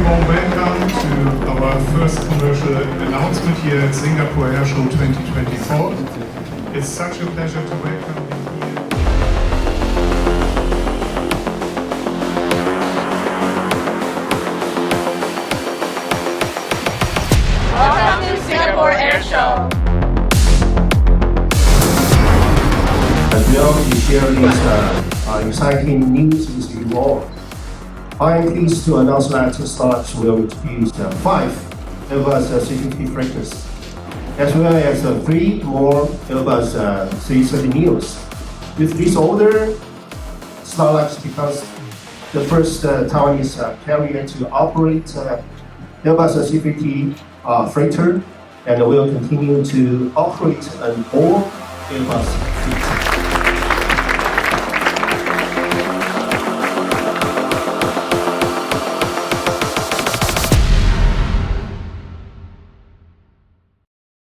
warm welcome to our first commercial announcement here at Singapore Airshow 2024. It's such a pleasure to welcome you here. Welcome to Singapore Airshow. As well to share this exciting news with you all. I am pleased to announce that STARLUX will introduce 5 Airbus A350 Freighters, as well as 3 more Airbus A330neos. With this order, STARLUX becomes the first Taiwanese carrier to operate Airbus A350 Freighter, and will continue to operate an all Airbus fleet.